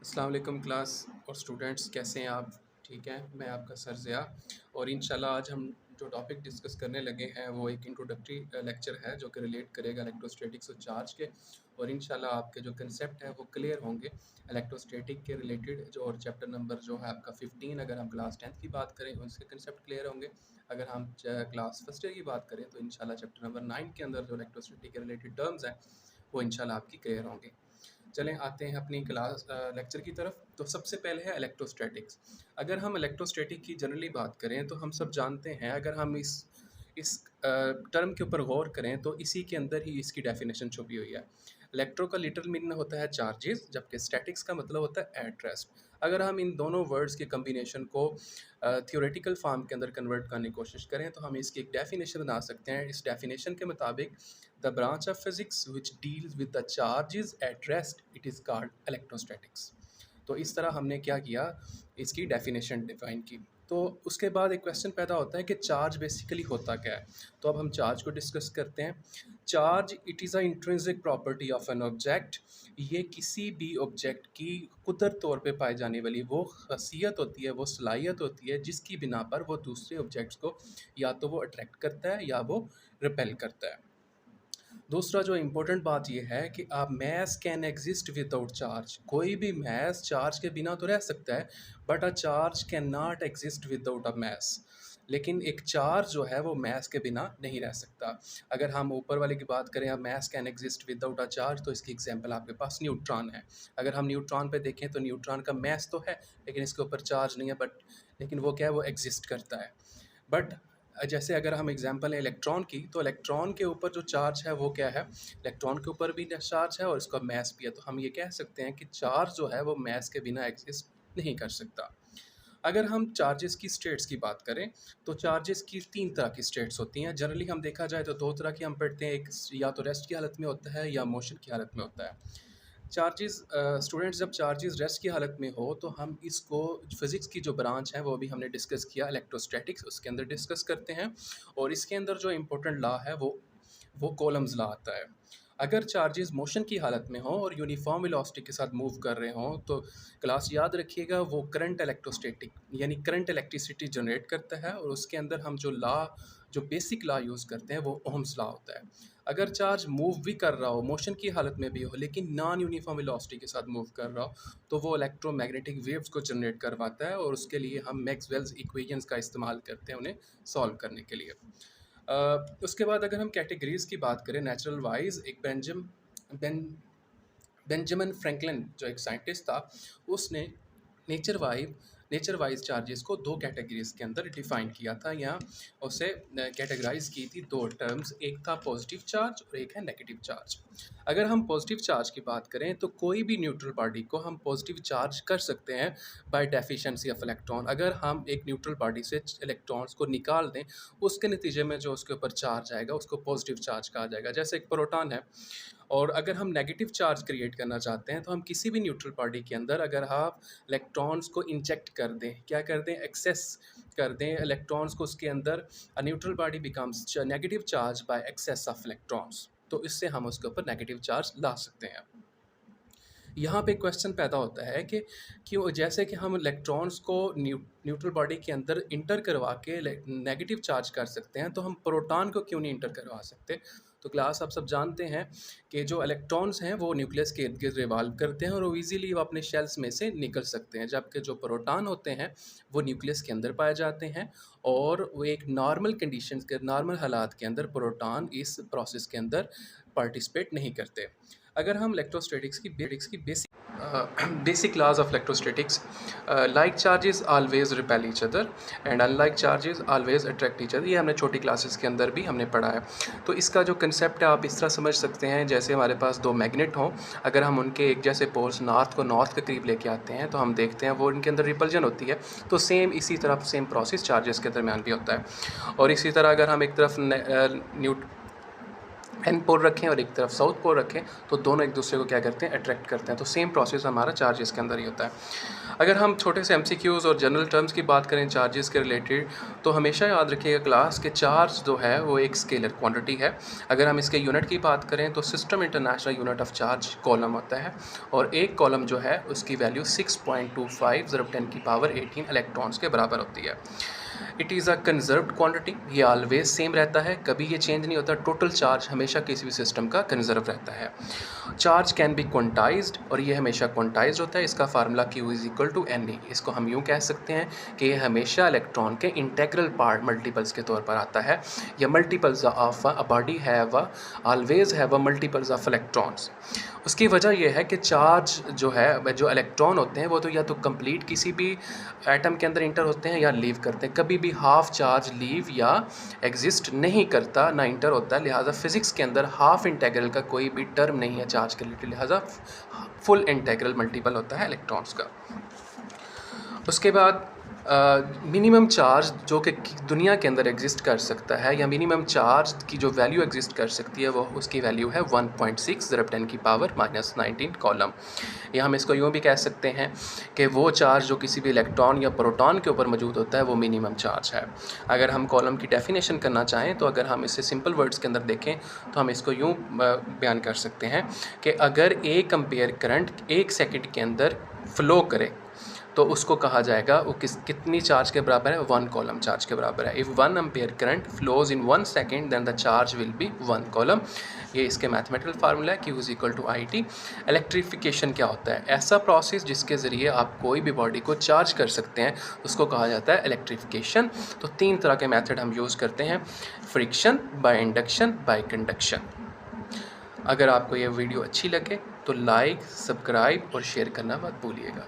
अस्सलाम वालेकुम क्लास और स्टूडेंट्स, कैसे हैं आप? ठीक है, मैं आपका सर ज़िया। और इंशाल्लाह आज हम जो टॉपिक डिस्कस करने लगे हैं वो एक इंट्रोडक्टरी लेक्चर है जो कि रिलेट करेगा इलेक्ट्रोस्टैटिक्स और चार्ज के। और इंशाल्लाह आपके जो कंसेप्ट हैं वो क्लियर होंगे इलेक्ट्रोस्टैटिक के रिलेटेड। जो और चैप्टर नंबर जो है आपका 15, अगर हम क्लास 10th की बात करें उसके कंसेप्ट क्लियर होंगे। अगर हम क्लास फर्स्ट ईयर की बात करें तो इंशाल्लाह चैप्टर नंबर 9 के अंदर जो इलेक्ट्रोस्टैटिक के रिलेटेड टर्म्स हैं वो इंशाल्लाह आपकी क्लियर होंगे। चलें आते हैं अपनी क्लास लेक्चर की तरफ। तो सबसे पहले है इलेक्ट्रोस्टैटिक्स। अगर हम इलेक्ट्रोस्टैटिक की जनरली बात करें तो हम सब जानते हैं, अगर हम इस टर्म के ऊपर गौर करें तो इसी के अंदर ही इसकी डेफिनेशन छुपी हुई है। इलेक्ट्रो का लिटरल मीनिंग होता है चार्जेस, जबकि स्टैटिक्स का मतलब होता है एट रेस्ट। अगर हम इन दोनों वर्ड्स के कम्बिनेशन को थियोरेटिकल फॉर्म के अंदर कन्वर्ट करने की कोशिश करें तो हम इसकी एक डेफिनेशन बना सकते हैं। इस डेफिनेशन के मुताबिक the branch of physics which deals with the charges at rest it is called electrostatics. तो इस तरह हमने क्या किया, इसकी डेफिनेशन डिफाइन की। तो उसके बाद एक क्वेश्चन पैदा होता है कि चार्ज बेसिकली होता क्या है। तो अब हम चार्ज को डिस्कस करते हैं। Charge it is a intrinsic property of an object. ये किसी भी ऑब्जेक्ट की कुदरत तौर पे पाई जाने वाली वो खासियत होती है, वो सलाहियत होती है जिसकी बिना पर वो दूसरे ऑब्जेक्ट्स को या तो वो अट्रैक्ट करता है या वो रिपेल करता है। दूसरा जो इम्पोर्टेंट बात ये है कि आप mass can exist without charge. कोई भी मैस चार्ज के बिना तो रह सकता है, but a charge can not exist without a mass. लेकिन एक चार्ज जो है वो मैस के बिना नहीं रह सकता। अगर हम ऊपर वाले की बात करें, अब mass can exist without a charge, तो इसकी एग्जांपल आपके पास न्यूट्रॉन है। अगर हम न्यूट्रॉन पे देखें तो न्यूट्रॉन का मैस तो है लेकिन इसके ऊपर चार्ज नहीं है, बट लेकिन वो क्या है, वो एग्जिस्ट करता है। बट जैसे अगर हम एग्जांपल है इलेक्ट्रॉन की, तो इलेक्ट्रॉन के ऊपर जो चार्ज है वो क्या है, इलेक्ट्रॉन के ऊपर भी चार्ज है और इसका मैस भी है। तो हम ये कह सकते हैं कि चार्ज जो है वो मैस के बिना एग्जिस्ट नहीं कर सकता। अगर हम चार्जेस की स्टेट्स की बात करें तो चार्जेस की तीन तरह की स्टेट्स होती हैं। जनरली हम देखा जाए तो दो तरह की हम पढ़ते हैं, एक या तो रेस्ट की हालत में होता है या मोशन की हालत में होता है। चार्जेस स्टूडेंट्स जब चार्जेस रेस्ट की हालत में हो तो हम इसको फिज़िक्स की जो ब्रांच है वो भी हमने डिस्कस किया इलेक्ट्रोस्टैटिक्स, उसके अंदर डिस्कस करते हैं। और इसके अंदर जो इम्पोर्टेंट लॉ है वो कॉलम्स लॉ आता है। अगर चार्जेस मोशन की हालत में हो और यूनिफॉर्म वेलोसिटी के साथ मूव कर रहे हों तो क्लास याद रखिएगा, वो करंट इलेक्ट्रोस्टैटिक यानी करंट इलेक्ट्रिसिटी जनरेट करता है। और उसके अंदर हम जो बेसिक लॉ यूज़ करते हैं वो ओम्स लॉ होता है। अगर चार्ज मूव भी कर रहा हो, मोशन की हालत में भी हो, लेकिन नॉन यूनिफॉर्म वेलोसिटी के साथ मूव कर रहा हो, तो वो इलेक्ट्रोमैग्नेटिक वेव्स को जनरेट करवाता है और उसके लिए हम मैक्सवेल्स इक्वेशंस का इस्तेमाल करते हैं उन्हें सॉल्व करने के लिए। उसके बाद अगर हम कैटेगरीज़ की बात करें नेचुरल वाइज, एक बेंजामिन फ्रैंकलिन जो एक साइंटिस्ट था, उसने nature wise nature wise charges को दो कैटेगरीज के अंदर डिफाइन किया था, या उसे कैटेगराइज की थी दो टर्म्स, एक था पॉजिटिव चार्ज और एक है नेगेटिव चार्ज। अगर हम पॉजिटिव चार्ज की बात करें तो कोई भी न्यूट्रल बॉडी को हम पॉजिटिव चार्ज कर सकते हैं बाय डेफिशिएंसी ऑफ इलेक्ट्रॉन। अगर हम एक न्यूट्रल बॉडी से इलेक्ट्रॉन्स को निकाल दें, उसके नतीजे में जो उसके ऊपर चार्ज आएगा उसको पॉजिटिव चार्ज कहा जाएगा। जैसे एक प्रोटॉन है, और अगर हम नेगेटिव चार्ज क्रिएट करना चाहते हैं तो हम किसी भी न्यूट्रल बॉडी के अंदर अगर आप इलेक्ट्रॉन्स को इंजेक्ट कर दें, क्या कर दें, एक्सेस कर दें इलेक्ट्रॉन्स को उसके अंदर, a neutral body becomes negative charge by access of electrons, तो इससे हम उसके ऊपर नेगेटिव चार्ज ला सकते हैं। यहाँ पे क्वेश्चन पैदा होता है कि क्यों, जैसे कि हम इलेक्ट्रॉन्स को न्यूट्रल बॉडी के अंदर इंटर करवा के नेगेटिव चार्ज कर सकते हैं, तो हम प्रोटॉन को क्यों नहीं इंटर करवा सकते। तो क्लास आप सब जानते हैं कि जो इलेक्ट्रॉन्स हैं वो न्यूक्लियस के इर्द गिर्द रिवॉल्व करते हैं और वो ईजीली वो अपने शेल्स में से निकल सकते हैं, जबकि जो प्रोटॉन होते हैं वो न्यूक्लियस के अंदर पाए जाते हैं और वो एक नॉर्मल कंडीशंस के, नॉर्मल हालात के अंदर प्रोटॉन इस प्रोसेस के अंदर पार्टिसिपेट नहीं करते। अगर हम इलेक्ट्रोस्टैटिक्स की basic laws of electrostatics, like charges always repel each other and unlike charges always attract each other, ये हमने छोटी क्लासेस के अंदर भी हमने पढ़ा है। तो इसका जो कंसेप्ट है आप इस तरह समझ सकते हैं, जैसे हमारे पास दो मैग्नेट हों, अगर हम उनके एक जैसे पोल्स नॉर्थ को नॉर्थ के करीब लेके आते हैं तो हम देखते हैं वो इनके अंदर रिपल्जन होती है। तो सेम इसी तरह सेम प्रोसेस चार्जेस के दरमियान भी होता है। और इसी तरह अगर हम एक तरफ एन पोल रखें और एक तरफ साउथ पोल रखें तो दोनों एक दूसरे को क्या करते हैं, अट्रैक्ट करते हैं। तो सेम प्रोसेस हमारा चार्जेस के अंदर ही होता है। अगर हम छोटे से MCQs और जनरल टर्म्स की बात करें चार्जेस के रिलेटेड, तो हमेशा याद रखिएगा क्लास के चार्ज जो है वो एक स्केलर क्वांटिटी है। अगर हम इसके यूनिट की बात करें तो system international unit of charge column होता है और एक कॉलम जो है उसकी वैल्यू 6.25 × 10⁻18 इलेक्ट्रॉन्स के बराबर होती है। It is a conserved quantity, ये ऑलवेज सेम रहता है, कभी ये चेंज नहीं होता। टोटल चार्ज हमेशा किसी भी सिस्टम का कंजर्व रहता है। चार्ज कैन बी क्वांटाइज्ड और ये हमेशा क्वांटाइज्ड होता है। इसका फार्मूला Q = NE। इसको हम यूँ कह सकते हैं कि ये हमेशा इलेक्ट्रॉन के इंटेग्रल पार्ट मल्टीपल्स के तौर पर आता है, या multiples of a body have always have a multiples of electrons. उसकी वजह यह है कि चार्ज जो है, जो इलेक्ट्रॉन होते हैं वो तो या तो कंप्लीट किसी भी एटम के अंदर इंटर होते हैं या लीव करते हैं, कभी भी हाफ चार्ज लीव या एग्जिस्ट नहीं करता, ना इंटर होता है। लिहाजा फिज़िक्स के अंदर हाफ इंटेग्रल का कोई भी टर्म नहीं है चार्ज के रिलेटेड, लिहाजा फुल इंटेग्रल मल्टीपल होता है इलेक्ट्रॉन्स का। उसके बाद मिनिमम चार्ज जो कि दुनिया के अंदर एग्जिस्ट कर सकता है, या मिनिमम चार्ज की जो वैल्यू एग्जिस्ट कर सकती है वो उसकी वैल्यू है 1.6 × 10⁻19 कॉलम। या हम इसको यूँ भी कह सकते हैं कि वो चार्ज जो किसी भी इलेक्ट्रॉन या प्रोटॉन के ऊपर मौजूद होता है वो मिनिमम चार्ज है। अगर हम कॉलम की डेफिनेशन करना चाहें तो अगर हम इसे सिंपल वर्ड्स के अंदर देखें तो हम इसको यूँ बयान कर सकते हैं कि अगर एक एम्पेयर करंट 1 सेकंड के अंदर फ़्लो करे तो उसको कहा जाएगा वो कितनी चार्ज के बराबर है, 1 कॉलम चार्ज के बराबर है। If 1 ampere current flows in 1 second then the charge will be 1 coulomb. ये इसके मैथमेटिकल फार्मूला है, Q = IT। इलेक्ट्रिफिकेशन क्या होता है? ऐसा प्रोसेस जिसके ज़रिए आप कोई भी बॉडी को चार्ज कर सकते हैं उसको कहा जाता है इलेक्ट्रिफिकेशन। तो 3 तरह के मेथड हम यूज़ करते हैं, friction, by induction, bye conduction. अगर आपको ये वीडियो अच्छी लगे तो लाइक, सब्सक्राइब और शेयर करना मत भूलिएगा।